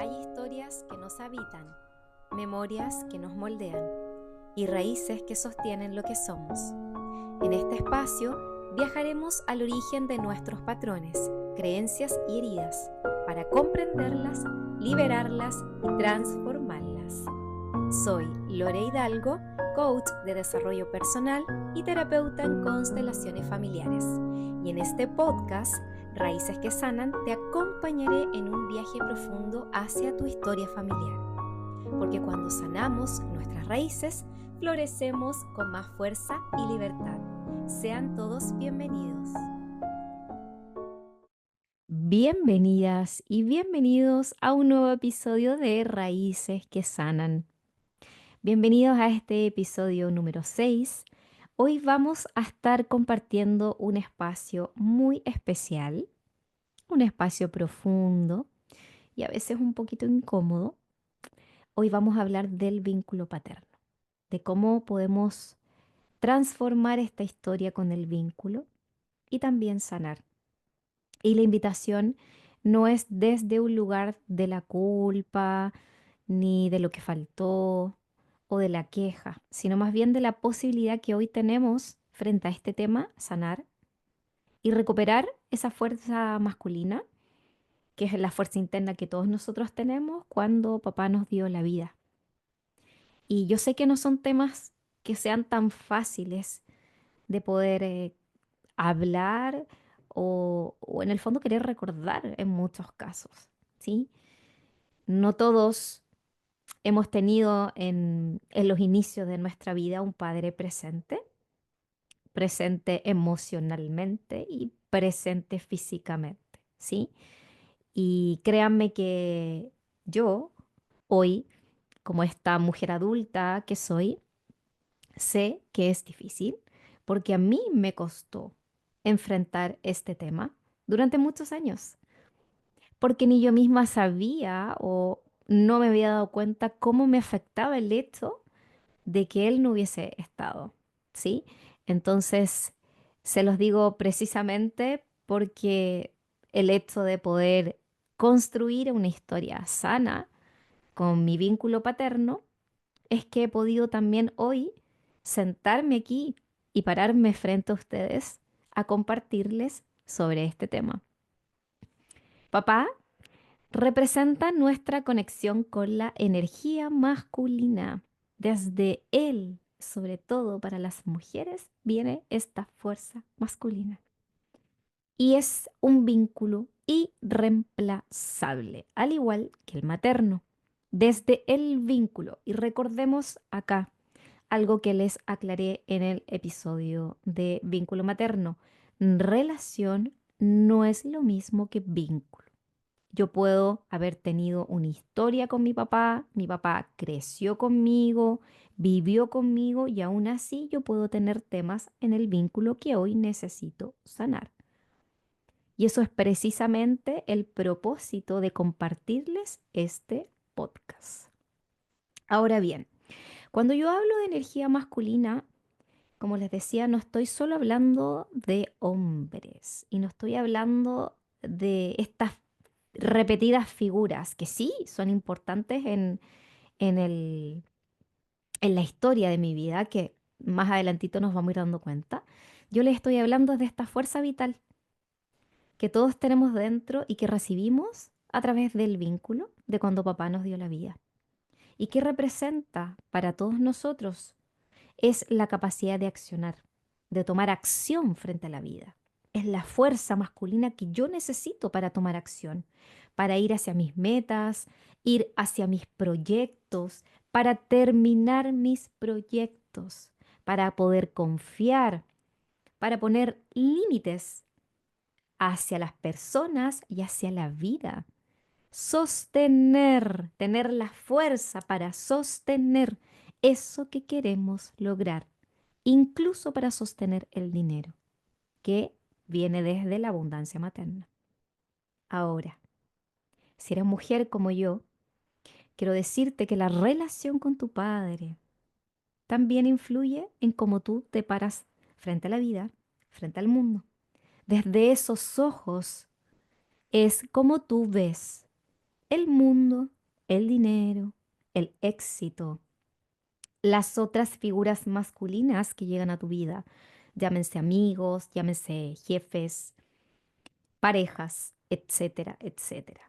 Hay historias que nos habitan, memorias que nos moldean y raíces que sostienen lo que somos. En este espacio viajaremos al origen de nuestros patrones, creencias y heridas para comprenderlas, liberarlas y transformarlas. Soy Lore Hidalgo, coach de desarrollo personal y terapeuta en constelaciones familiares. Y en este podcast, Raíces que Sanan, te acompañaré en un viaje profundo hacia tu historia familiar. Porque cuando sanamos nuestras raíces, florecemos con más fuerza y libertad. Sean todos bienvenidos. Bienvenidas y bienvenidos a un nuevo episodio de Raíces que Sanan. Bienvenidos a este episodio número 6. Hoy vamos a estar compartiendo un espacio muy especial, un espacio profundo y a veces un poquito incómodo. Hoy vamos a hablar del vínculo paterno, de cómo podemos transformar esta historia con el vínculo y también sanar. Y la invitación no es desde un lugar de la culpa, ni de lo que faltó o de la queja, sino más bien de la posibilidad que hoy tenemos frente a este tema, sanar y recuperar esa fuerza masculina, que es la fuerza interna que todos nosotros tenemos cuando papá nos dio la vida. Y yo sé que no son temas que sean tan fáciles de poder hablar o en el fondo querer recordar en muchos casos, ¿sí? No todos hemos tenido en los inicios de nuestra vida un padre presente, presente emocionalmente y presente físicamente, ¿sí? Y créanme que yo hoy, como esta mujer adulta que soy, sé que es difícil porque a mí me costó enfrentar este tema durante muchos años, porque ni yo misma sabía o no me había dado cuenta cómo me afectaba el hecho de que él no hubiese estado, ¿sí? Entonces, se los digo precisamente porque el hecho de poder construir una historia sana con mi vínculo paterno es que he podido también hoy sentarme aquí y pararme frente a ustedes a compartirles sobre este tema. Papá representa nuestra conexión con la energía masculina. Desde él, sobre todo para las mujeres, viene esta fuerza masculina. Y es un vínculo irreemplazable, al igual que el materno. Desde el vínculo, y recordemos acá algo que les aclaré en el episodio de vínculo materno, relación no es lo mismo que vínculo. Yo puedo haber tenido una historia con mi papá creció conmigo, vivió conmigo y aún así yo puedo tener temas en el vínculo que hoy necesito sanar. Y eso es precisamente el propósito de compartirles este podcast. Ahora bien, cuando yo hablo de energía masculina, como les decía, no estoy solo hablando de hombres y no estoy hablando de estas repetidas figuras que sí son importantes en en la historia de mi vida, que más adelantito nos vamos a ir dando cuenta. Yo les estoy hablando de esta fuerza vital que todos tenemos dentro y que recibimos a través del vínculo de cuando papá nos dio la vida. ¿Y qué representa para todos nosotros? Es la capacidad de accionar, de tomar acción frente a la vida. Es la fuerza masculina que yo necesito para tomar acción, para ir hacia mis metas, ir hacia mis proyectos, para terminar mis proyectos, para poder confiar, para poner límites hacia las personas y hacia la vida. Sostener, tener la fuerza para sostener eso que queremos lograr, incluso para sostener el dinero, que viene desde la abundancia materna. Ahora, si eres mujer como yo, quiero decirte que la relación con tu padre también influye en cómo tú te paras frente a la vida, frente al mundo. Desde esos ojos es como tú ves el mundo, el dinero, el éxito, las otras figuras masculinas que llegan a tu vida, llámense amigos, llámense jefes, parejas, etcétera, etcétera.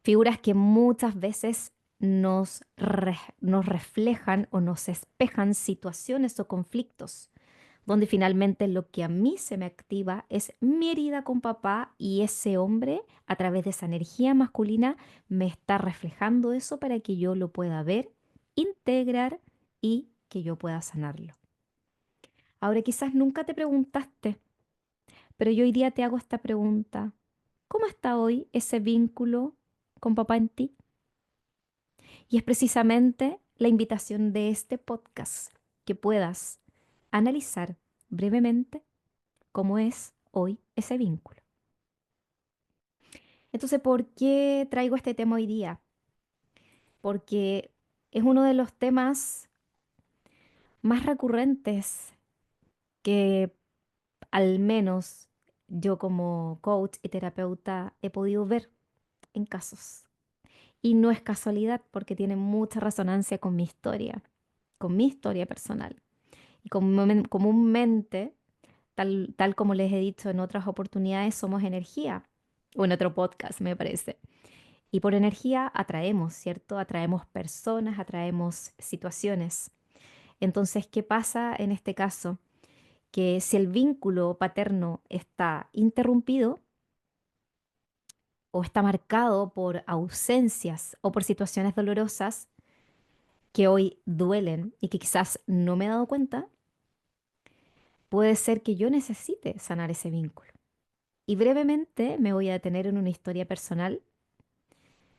Figuras que muchas veces nos reflejan o nos espejan situaciones o conflictos, donde finalmente lo que a mí se me activa es mi herida con papá y ese hombre, a través de esa energía masculina, me está reflejando eso para que yo lo pueda ver, integrar y que yo pueda sanarlo. Ahora quizás nunca te preguntaste, pero yo hoy día te hago esta pregunta. ¿Cómo está hoy ese vínculo con papá en ti? Y es precisamente la invitación de este podcast, que puedas analizar brevemente cómo es hoy ese vínculo. Entonces, ¿por qué traigo este tema hoy día? Porque es uno de los temas más recurrentes que al menos yo como coach y terapeuta he podido ver en casos. Y no es casualidad porque tiene mucha resonancia con mi historia personal. Y comúnmente, tal como les he dicho en otras oportunidades, somos energía, o en otro podcast, me parece. Y por energía atraemos, ¿cierto? Atraemos personas, atraemos situaciones. Entonces, ¿qué pasa en este caso? Que si el vínculo paterno está interrumpido o está marcado por ausencias o por situaciones dolorosas que hoy duelen y que quizás no me he dado cuenta, puede ser que yo necesite sanar ese vínculo. Y brevemente me voy a detener en una historia personal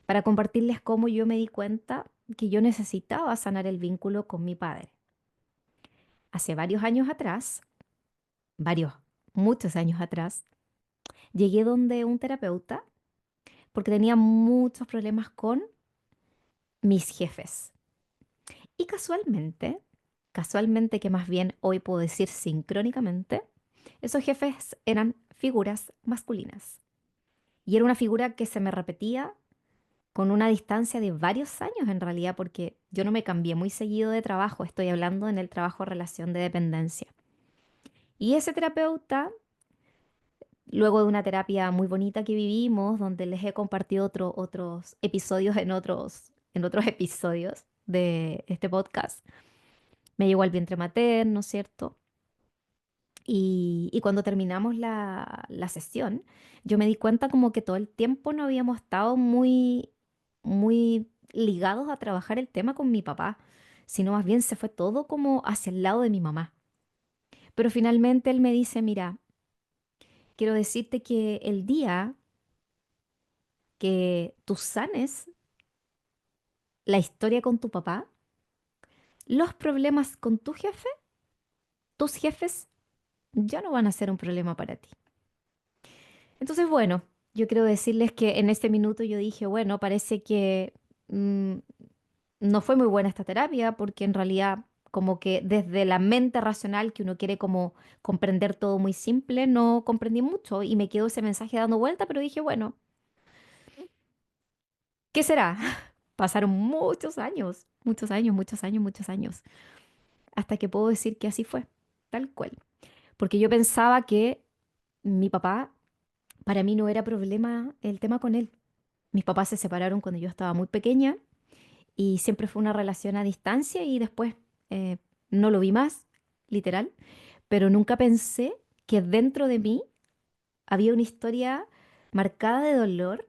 para compartirles cómo yo me di cuenta que yo necesitaba sanar el vínculo con mi padre. Hace varios años atrás, varios, muchos años atrás, llegué donde un terapeuta porque tenía muchos problemas con mis jefes. Y casualmente que más bien hoy puedo decir sincrónicamente, esos jefes eran figuras masculinas. Y era una figura que se me repetía con una distancia de varios años en realidad, porque yo no me cambié muy seguido de trabajo, estoy hablando en el trabajo relación de dependencia. Y ese terapeuta, luego de una terapia muy bonita que vivimos, donde les he compartido otros episodios en otros episodios de este podcast, me llegó al vientre materno, ¿cierto? Y cuando terminamos la sesión, yo me di cuenta como que todo el tiempo no habíamos estado muy ligados a trabajar el tema con mi papá, sino más bien se fue todo como hacia el lado de mi mamá. Pero finalmente él me dice, mira, quiero decirte que el día que tú sanes la historia con tu papá, los problemas con tu jefe, tus jefes, ya no van a ser un problema para ti. Entonces, bueno, yo quiero decirles que en este minuto yo dije, bueno, parece que mm, no fue muy buena esta terapia porque en realidad como que desde la mente racional que uno quiere como comprender todo muy simple, no comprendí mucho y me quedó ese mensaje dando vuelta, pero dije, bueno, ¿qué será? Pasaron muchos años, muchos años, muchos años, muchos años, hasta que puedo decir que así fue, tal cual. Porque yo pensaba que mi papá, para mí no era problema el tema con él. Mis papás se separaron cuando yo estaba muy pequeña y siempre fue una relación a distancia y después eh, no lo vi más, literal, pero nunca pensé que dentro de mí había una historia marcada de dolor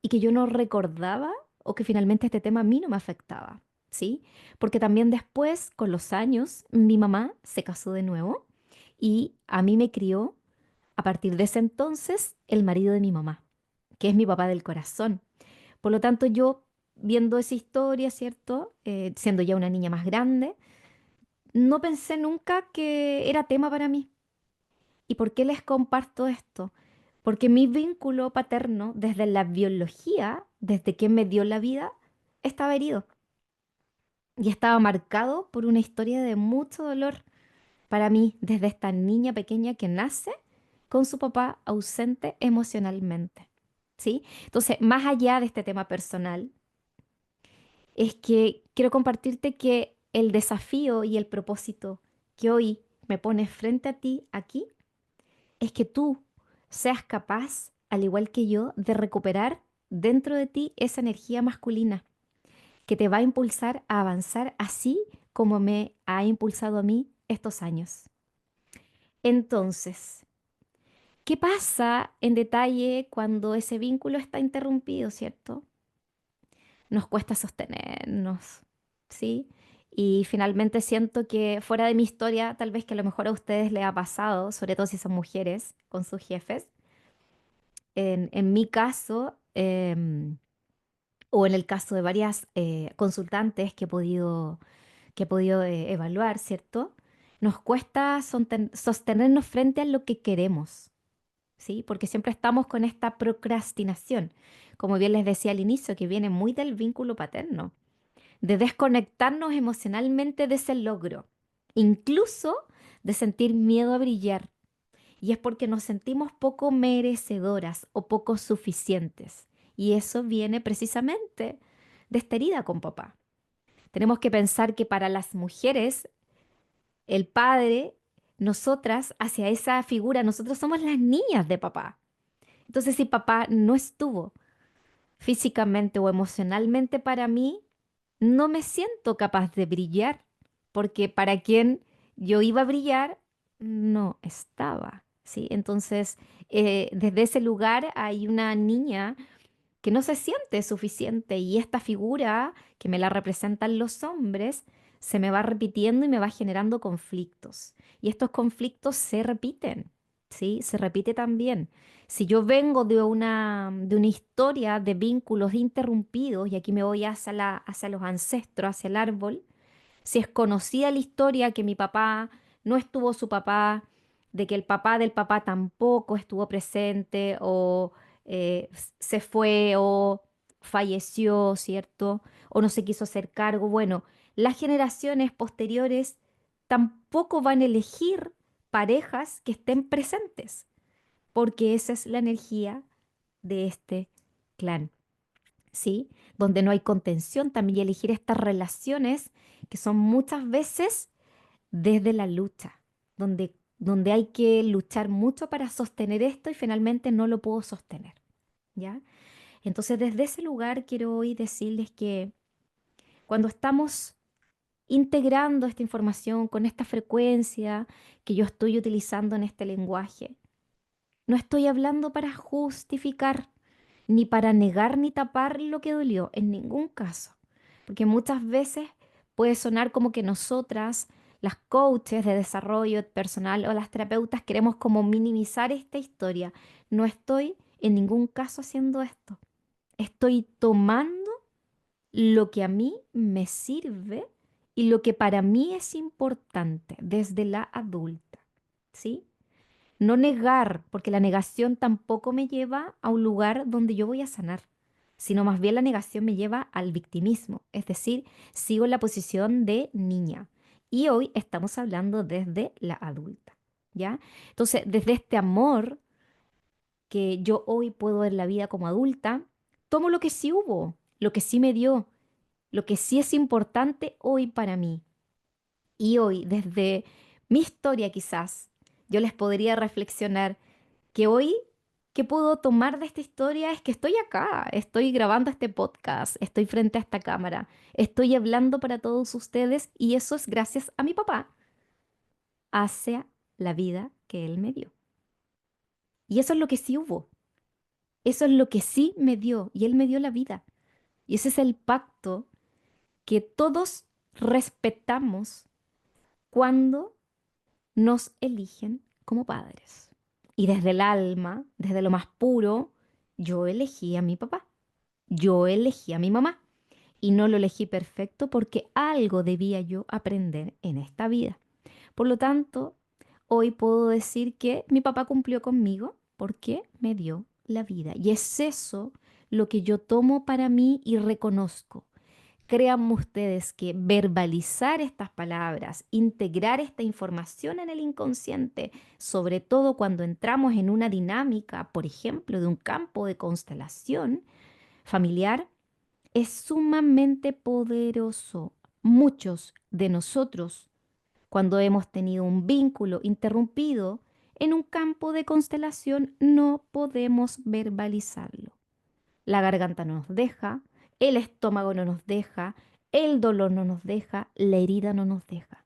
y que yo no recordaba o que finalmente este tema a mí no me afectaba, ¿sí? Porque también después, con los años, mi mamá se casó de nuevo y a mí me crió a partir de ese entonces el marido de mi mamá, que es mi papá del corazón. Por lo tanto, yo viendo esa historia, ¿cierto? Siendo ya una niña más grande, no pensé nunca que era tema para mí. ¿Y por qué les comparto esto? Porque mi vínculo paterno, desde la biología, desde que me dio la vida, estaba herido y estaba marcado por una historia de mucho dolor para mí, desde esta niña pequeña que nace con su papá ausente emocionalmente. ¿sí? Entonces, más allá de este tema personal, es que quiero compartirte que el desafío y el propósito que hoy me pones frente a ti aquí es que tú seas capaz, al igual que yo, de recuperar dentro de ti esa energía masculina que te va a impulsar a avanzar así como me ha impulsado a mí estos años. Entonces, ¿qué pasa en detalle cuando ese vínculo está interrumpido, cierto? Nos cuesta sostenernos, ¿sí? Y finalmente siento que fuera de mi historia, tal vez que a lo mejor a ustedes les ha pasado, sobre todo si son mujeres con sus jefes, en mi caso, o en el caso de varias consultantes que he podido evaluar, ¿cierto? Nos cuesta sostenernos frente a lo que queremos, ¿sí? Porque siempre estamos con esta procrastinación, como bien les decía al inicio, que viene muy del vínculo paterno, de desconectarnos emocionalmente de ese logro, incluso de sentir miedo a brillar. Y es porque nos sentimos poco merecedoras o poco suficientes. Y eso viene precisamente de esta herida con papá. Tenemos que pensar que para las mujeres, el padre, nosotras, hacia esa figura, nosotros somos las niñas de papá. Entonces, si papá no estuvo físicamente o emocionalmente para mí, no me siento capaz de brillar, porque para quien yo iba a brillar, no estaba, ¿sí? Entonces, desde ese lugar hay una niña que no se siente suficiente y esta figura que me la representan los hombres se me va repitiendo y me va generando conflictos. Y estos conflictos se repiten, ¿sí? Se repite también. Si yo vengo de una historia de vínculos interrumpidos, y aquí me voy hacia los ancestros, hacia el árbol, si es conocida la historia que mi papá no estuvo su papá, de que el papá del papá tampoco estuvo presente o se fue o falleció, ¿cierto? O no se quiso hacer cargo. Bueno, las generaciones posteriores tampoco van a elegir parejas que estén presentes, porque esa es la energía de este clan. ¿Sí? Donde no hay contención también y elegir estas relaciones que son muchas veces desde la lucha, donde hay que luchar mucho para sostener esto y finalmente no lo puedo sostener, ¿ya? Entonces, desde ese lugar quiero hoy decirles que cuando estamos integrando esta información con esta frecuencia que yo estoy utilizando en este lenguaje, no estoy hablando para justificar, ni para negar ni tapar lo que dolió, en ningún caso. Porque muchas veces puede sonar como que nosotras, las coaches de desarrollo personal o las terapeutas, queremos como minimizar esta historia. No estoy en ningún caso haciendo esto. Estoy tomando lo que a mí me sirve y lo que para mí es importante desde la adulta. ¿Sí? No negar, porque la negación tampoco me lleva a un lugar donde yo voy a sanar, sino más bien la negación me lleva al victimismo, es decir, sigo en la posición de niña. Y hoy estamos hablando desde la adulta, ¿ya? Entonces, desde este amor que yo hoy puedo ver la vida como adulta, tomo lo que sí hubo, lo que sí me dio, lo que sí es importante hoy para mí. Y hoy, desde mi historia quizás, yo les podría reflexionar que hoy, ¿qué puedo tomar de esta historia? Es que estoy acá, estoy grabando este podcast, estoy frente a esta cámara, estoy hablando para todos ustedes y eso es gracias a mi papá, hacia la vida que él me dio. Y eso es lo que sí hubo, eso es lo que sí me dio y él me dio la vida. Y ese es el pacto que todos respetamos cuando nos eligen como padres. Y desde el alma, desde lo más puro, yo elegí a mi papá. Yo elegí a mi mamá y no lo elegí perfecto porque algo debía yo aprender en esta vida. Por lo tanto, hoy puedo decir que mi papá cumplió conmigo porque me dio la vida. Y es eso lo que yo tomo para mí y reconozco. Créanme ustedes que verbalizar estas palabras, integrar esta información en el inconsciente, sobre todo cuando entramos en una dinámica, por ejemplo, de un campo de constelación familiar, es sumamente poderoso. Muchos de nosotros, cuando hemos tenido un vínculo interrumpido en un campo de constelación, no podemos verbalizarlo. La garganta no nos deja, el estómago no nos deja, el dolor no nos deja, la herida no nos deja.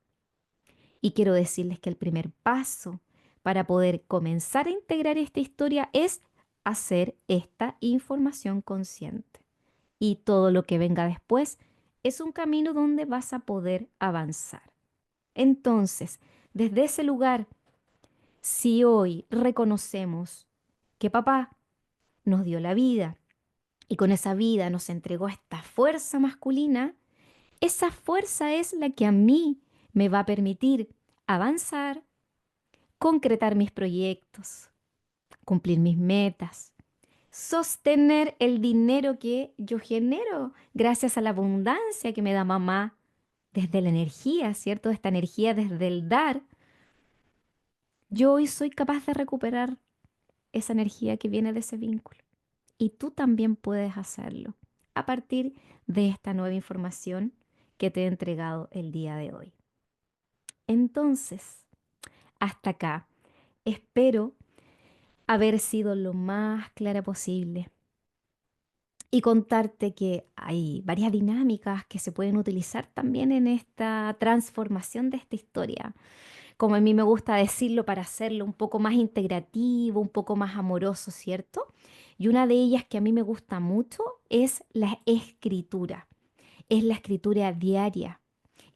Y quiero decirles que el primer paso para poder comenzar a integrar esta historia es hacer esta información consciente. Y todo lo que venga después es un camino donde vas a poder avanzar. Entonces, desde ese lugar, si hoy reconocemos que papá nos dio la vida, y con esa vida nos entregó esta fuerza masculina, esa fuerza es la que a mí me va a permitir avanzar, concretar mis proyectos, cumplir mis metas, sostener el dinero que yo genero gracias a la abundancia que me da mamá desde la energía, ¿cierto? Esta energía desde el dar. Yo hoy soy capaz de recuperar esa energía que viene de ese vínculo. Y tú también puedes hacerlo a partir de esta nueva información que te he entregado el día de hoy. Entonces, hasta acá, espero haber sido lo más clara posible y contarte que hay varias dinámicas que se pueden utilizar también en esta transformación de esta historia, como a mí me gusta decirlo, para hacerlo un poco más integrativo, un poco más amoroso, ¿cierto? Y una de ellas que a mí me gusta mucho es la escritura. Es la escritura diaria,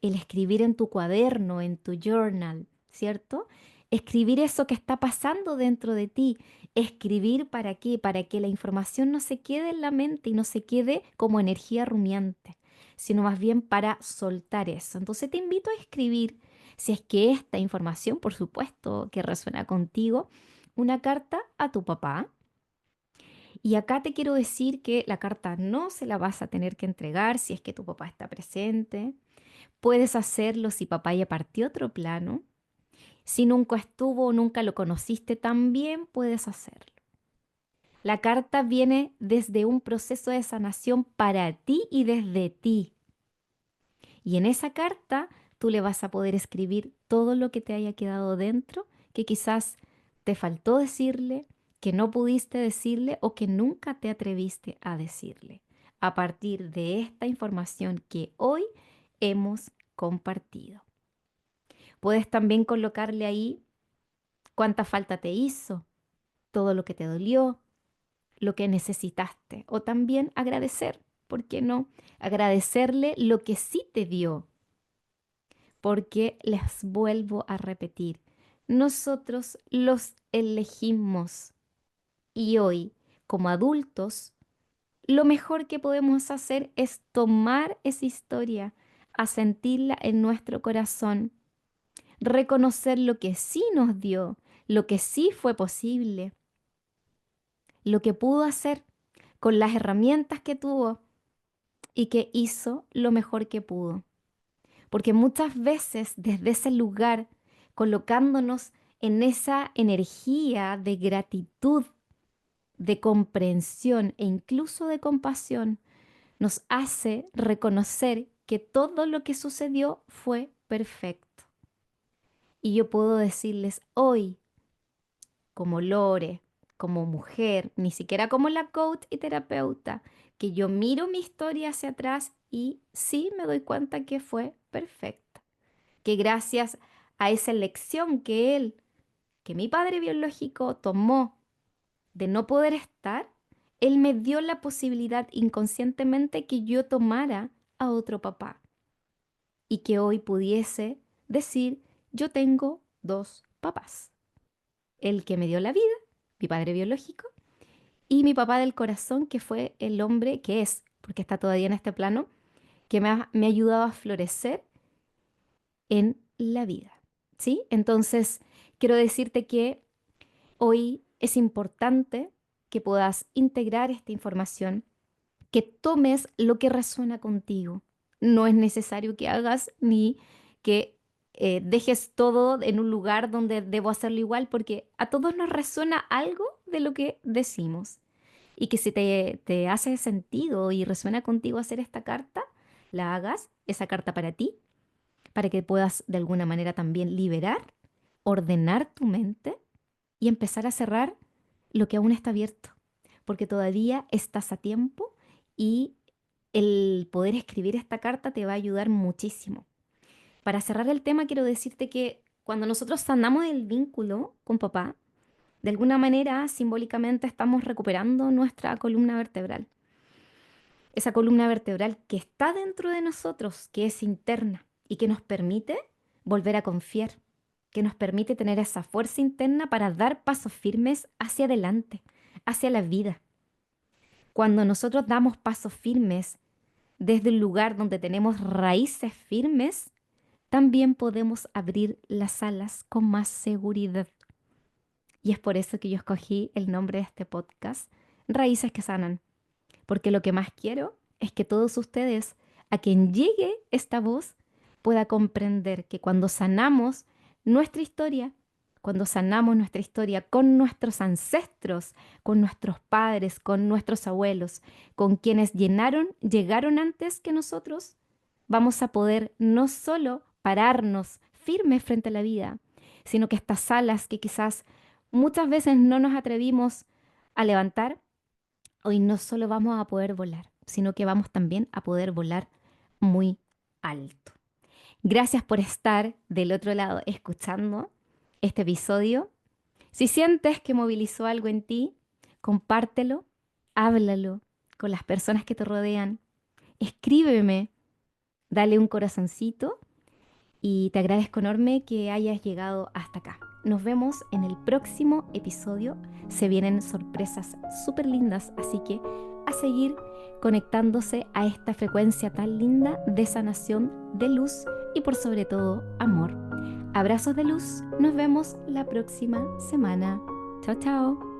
el escribir en tu cuaderno, en tu journal, ¿cierto? Escribir eso que está pasando dentro de ti. Escribir para qué? Para que la información no se quede en la mente y no se quede como energía rumiante, sino más bien para soltar eso. Entonces te invito a escribir, si es que esta información, por supuesto, que resuena contigo, una carta a tu papá. Y acá te quiero decir que la carta no se la vas a tener que entregar si es que tu papá está presente. Puedes hacerlo si papá ya partió a otro plano. Si nunca estuvo o nunca lo conociste, también puedes hacerlo. La carta viene desde un proceso de sanación para ti y desde ti. Y en esa carta tú le vas a poder escribir todo lo que te haya quedado dentro, que quizás te faltó decirle, que no pudiste decirle o que nunca te atreviste a decirle, a partir de esta información que hoy hemos compartido. Puedes también colocarle ahí cuánta falta te hizo, todo lo que te dolió, lo que necesitaste, o también agradecer, ¿por qué no? Agradecerle lo que sí te dio, porque les vuelvo a repetir, nosotros los elegimos y hoy, como adultos, lo mejor que podemos hacer es tomar esa historia, a sentirla en nuestro corazón, reconocer lo que sí nos dio, lo que sí fue posible, lo que pudo hacer con las herramientas que tuvo y que hizo lo mejor que pudo. Porque muchas veces desde ese lugar, colocándonos en esa energía de gratitud, de comprensión e incluso de compasión, nos hace reconocer que todo lo que sucedió fue perfecto. Y yo puedo decirles hoy, como Lore, como mujer, ni siquiera como la coach y terapeuta, que yo miro mi historia hacia atrás y sí me doy cuenta que fue perfecta. Que gracias a esa elección que mi padre biológico tomó de no poder estar, él me dio la posibilidad inconscientemente que yo tomara a otro papá y que hoy pudiese decir, yo tengo dos papás. El que me dio la vida, mi padre biológico, y mi papá del corazón, que fue el hombre que es, porque está todavía en este plano, que me ha ayudado a florecer en la vida. ¿Sí? Entonces, quiero decirte que hoy es importante que puedas integrar esta información, que tomes lo que resuena contigo. No es necesario que hagas ni que dejes todo en un lugar donde debo hacerlo igual, porque a todos nos resuena algo de lo que decimos. Y que si te hace sentido y resuena contigo hacer esta carta, la hagas, esa carta para ti, para que puedas de alguna manera también liberar, ordenar tu mente y empezar a cerrar lo que aún está abierto, porque todavía estás a tiempo y el poder escribir esta carta te va a ayudar muchísimo. Para cerrar el tema, quiero decirte que cuando nosotros sanamos el vínculo con papá, de alguna manera, simbólicamente, estamos recuperando nuestra columna vertebral. Esa columna vertebral que está dentro de nosotros, que es interna y que nos permite volver a confiar, que nos permite tener esa fuerza interna para dar pasos firmes hacia adelante, hacia la vida. Cuando nosotros damos pasos firmes desde un lugar donde tenemos raíces firmes, también podemos abrir las alas con más seguridad. Y es por eso que yo escogí el nombre de este podcast, Raíces que Sanan, porque lo que más quiero es que todos ustedes, a quien llegue esta voz, pueda comprender que cuando sanamos nuestra historia, cuando sanamos nuestra historia con nuestros ancestros, con nuestros padres, con nuestros abuelos, con quienes llegaron antes que nosotros, vamos a poder no solo pararnos firmes frente a la vida, sino que estas alas que quizás muchas veces no nos atrevimos a levantar, hoy no solo vamos a poder volar, sino que vamos también a poder volar muy alto. Gracias por estar del otro lado escuchando este episodio. Si sientes que movilizó algo en ti, compártelo, háblalo con las personas que te rodean, escríbeme, dale un corazoncito y te agradezco enorme que hayas llegado hasta acá. Nos vemos en el próximo episodio. Se vienen sorpresas súper lindas, así que a seguir conectándose a esta frecuencia tan linda de sanación, de luz y por sobre todo amor. Abrazos de luz, nos vemos la próxima semana. Chao, chao.